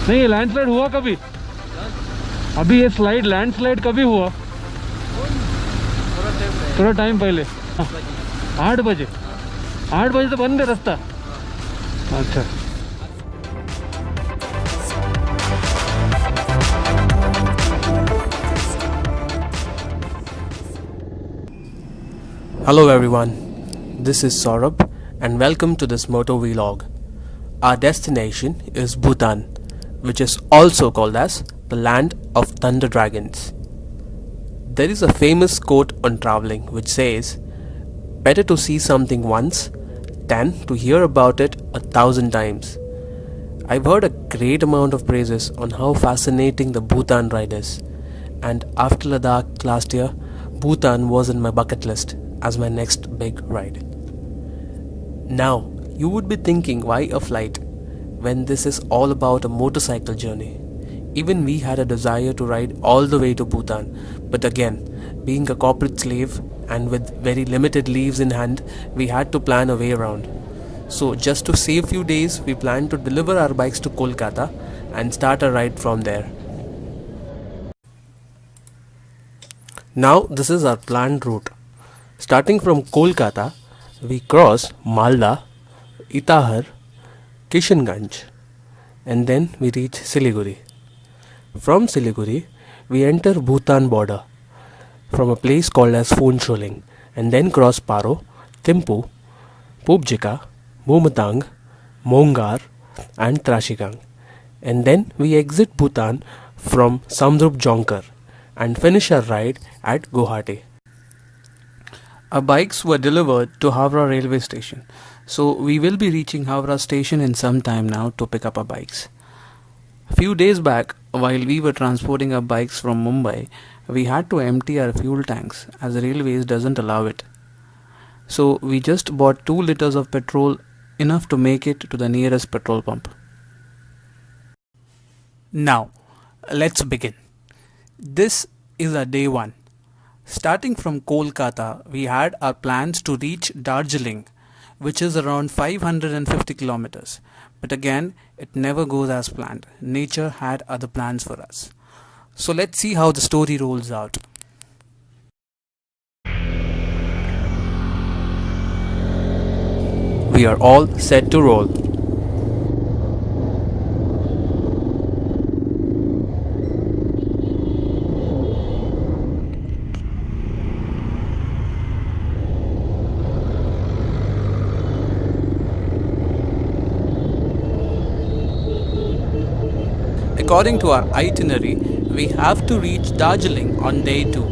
नहीं, ये लैंडस्लाइड हुआ कभी? अभी ये लैंडस्लाइड कभी हुआ? थोड़ा टाइम पहले। 8 बजे? 8 बजे तो बंद है रास्ता? अच्छा। Hello everyone, this is Saurabh and welcome to this Moto vlog. Our destination is Bhutan, which is also called as the land of thunder dragons. There is a famous quote on traveling which says, "Better to see something once than to hear about it 1,000 times." I've heard a great amount of praises on how fascinating the Bhutan ride is, and after Ladakh last year, Bhutan was in my bucket list as my next big ride. Now, you would be thinking, why a flight when this is all about a motorcycle journey? Even we had a desire to ride all the way to Bhutan, but again, being a corporate slave and with very limited leaves in hand, we had to plan a way around. So just to save few days, we planned to deliver our bikes to Kolkata and start a ride from there. Now this is our planned route. Starting from Kolkata, we cross Malda, Itahar, Kishanganj, and then we reach Siliguri. From Siliguri, we enter Bhutan border from a place called as Phuncholing, and then cross Paro, Thimphu, Pubjika, Mumatang, Mongar, and Trashigang. And then we exit Bhutan from Samdrup Jonkar and finish our ride at Guwahati. Our bikes were delivered to Howrah railway station, so we will be reaching Howrah station in some time now to pick up our bikes. A few days back, while we were transporting our bikes from Mumbai, we had to empty our fuel tanks as the railways doesn't allow it. So we just bought 2 liters of petrol, enough to make it to the nearest petrol pump. Now, let's begin. This is our day 1. Starting from Kolkata, we had our plans to reach Darjeeling, which is around 550 kilometers. But again, it never goes as planned. Nature had other plans for us. So let's see how the story rolls out. We are all set to roll. According to our itinerary, we have to reach Darjeeling on day 2.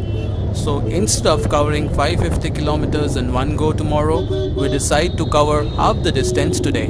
So instead of covering 550 kilometers in one go tomorrow, we decide to cover half the distance today.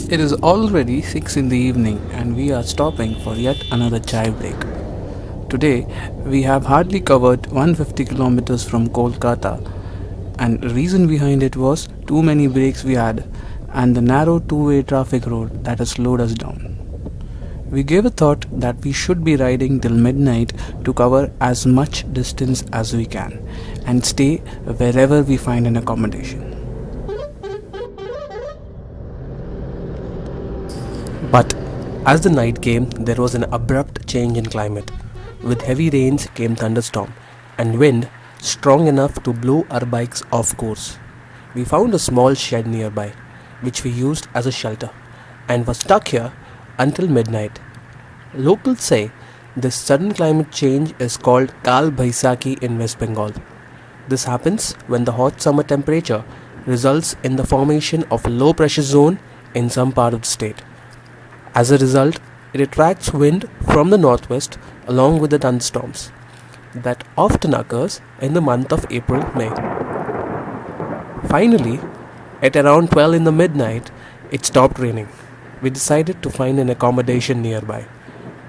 It is already 6 in the evening and we are stopping for yet another chai break. Today we have hardly covered 150 kilometers from Kolkata, and the reason behind it was too many breaks we had and the narrow two-way traffic road that has slowed us down. We gave a thought that we should be riding till midnight to cover as much distance as we can and stay wherever we find an accommodation. But as the night came, there was an abrupt change in climate. With heavy rains came thunderstorm and wind strong enough to blow our bikes off course. We found a small shed nearby, which we used as a shelter, and were stuck here until midnight. Locals say this sudden climate change is called Kal Baisakhi in West Bengal. This happens when the hot summer temperature results in the formation of a low pressure zone in some part of the state. As a result, it attracts wind from the northwest along with the thunderstorms that often occurs in the month of April-May. Finally, at around 12 in the midnight, it stopped raining. We decided to find an accommodation nearby.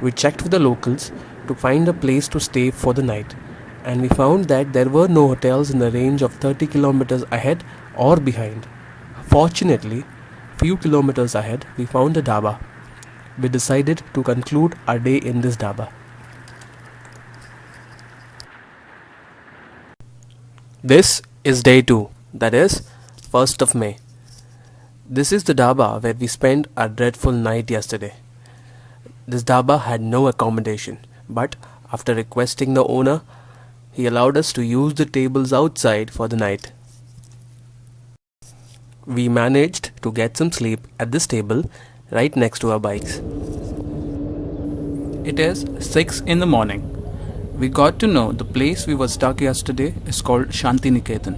We checked with the locals to find a place to stay for the night, and we found that there were no hotels in the range of 30 kilometers ahead or behind. Fortunately, few kilometers ahead, we found a dhaba. We decided to conclude our day in this dhaba. This is day 2, that is 1st of May. This is the dhaba where we spent our dreadful night yesterday. This dhaba had no accommodation, but after requesting the owner, he allowed us to use the tables outside for the night. We managed to get some sleep at this table right next to our bikes. It is 6 in the morning. We got to know the place we were stuck yesterday is called Shantiniketan,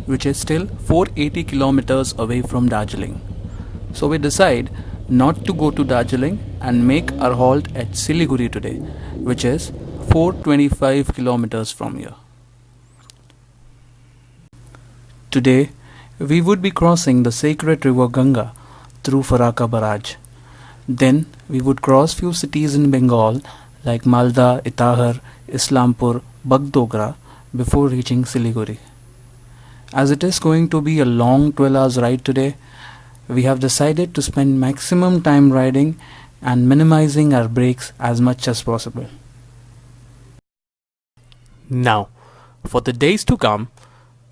which is still 480 kilometers away from Darjeeling. So we decide not to go to Darjeeling and make our halt at Siliguri today, which is 425 kilometers from here. Today, we would be crossing the sacred river Ganga through Faraka Barrage. Then we would cross few cities in Bengal like Malda, Itahar, Islampur, Bagdogra before reaching Siliguri. As it is going to be a long 12 hours ride today, we have decided to spend maximum time riding and minimizing our breaks as much as possible. Now, for the days to come,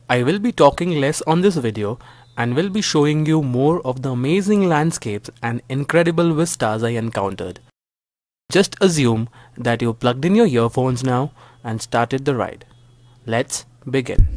I will be talking less on this video and will be showing you more of the amazing landscapes and incredible vistas I encountered. Just assume that you plugged in your earphones now and started the ride. Let's begin.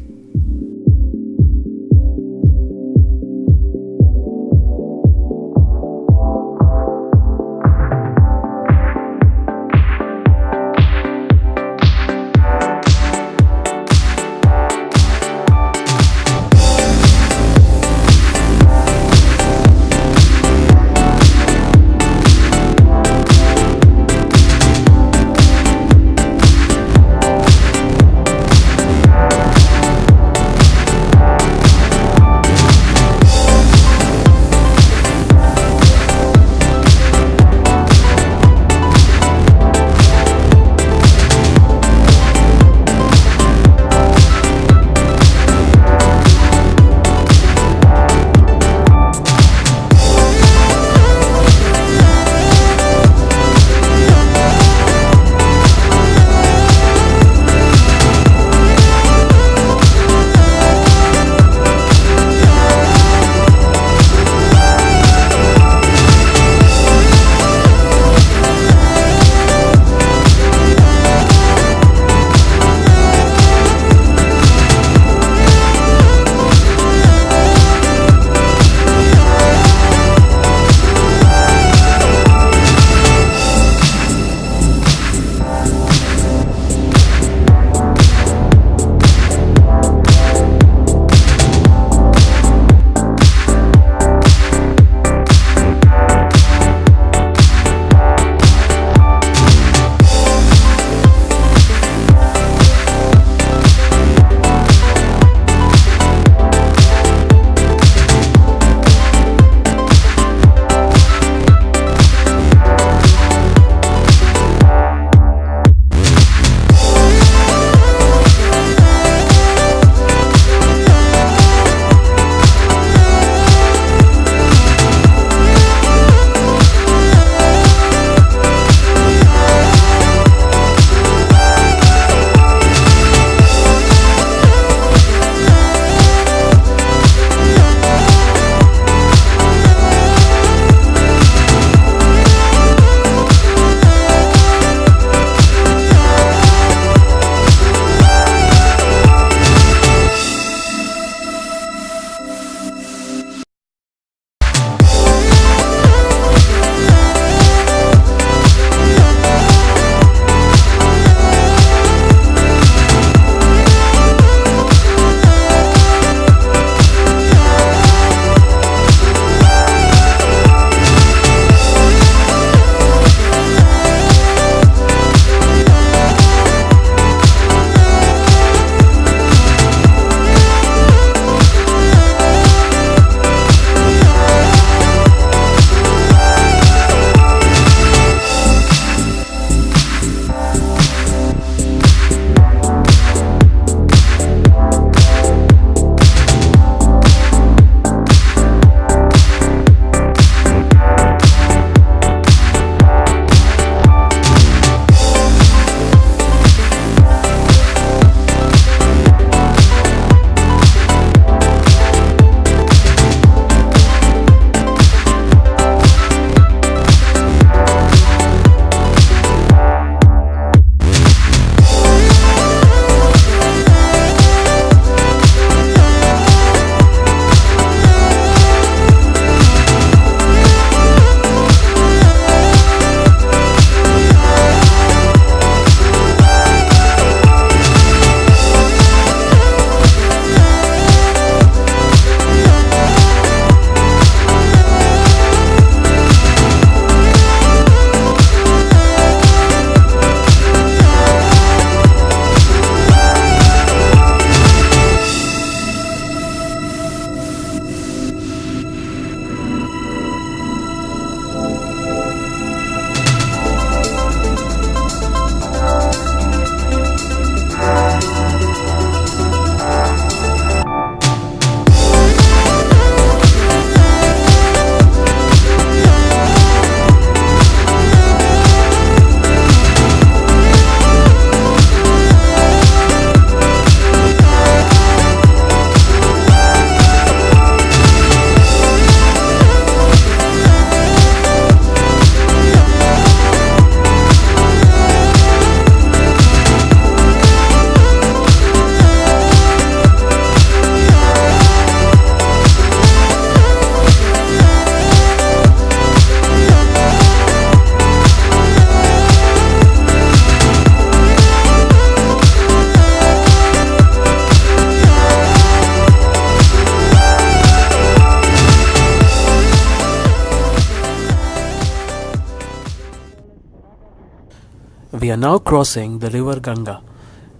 We are now crossing the river Ganga,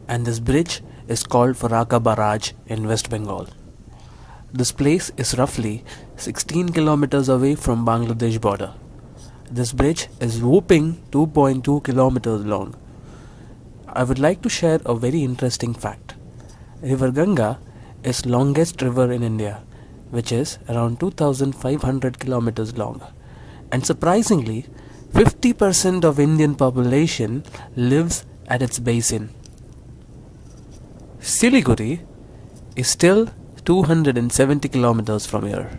and this bridge is called Faraka Barrage in West Bengal. This place is roughly 16 kilometers away from Bangladesh border. This bridge is whopping 2.2 kilometers long. I would like to share a very interesting fact. River Ganga is longest river in India, which is around 2500 kilometers long. And surprisingly, 50% of Indian population lives at its basin. Siliguri is still 270 kilometers from here.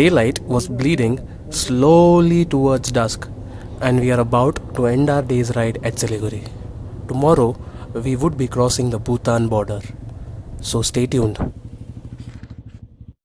Daylight was bleeding slowly towards dusk, and we are about to end our day's ride at Siliguri. Tomorrow, we would be crossing the Bhutan border. So stay tuned.